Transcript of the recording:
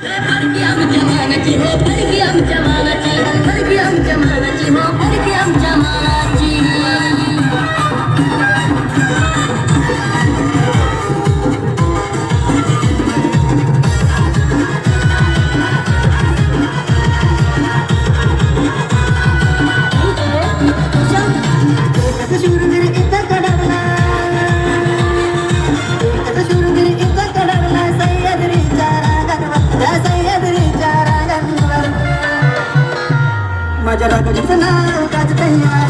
फडकी आमच्या मानाची हो फडकी आमच्या मानाची फडकी आमच्या मानाची हो फडकी आमच्या मानाची माझ्या रागाचं नाव गाजतंय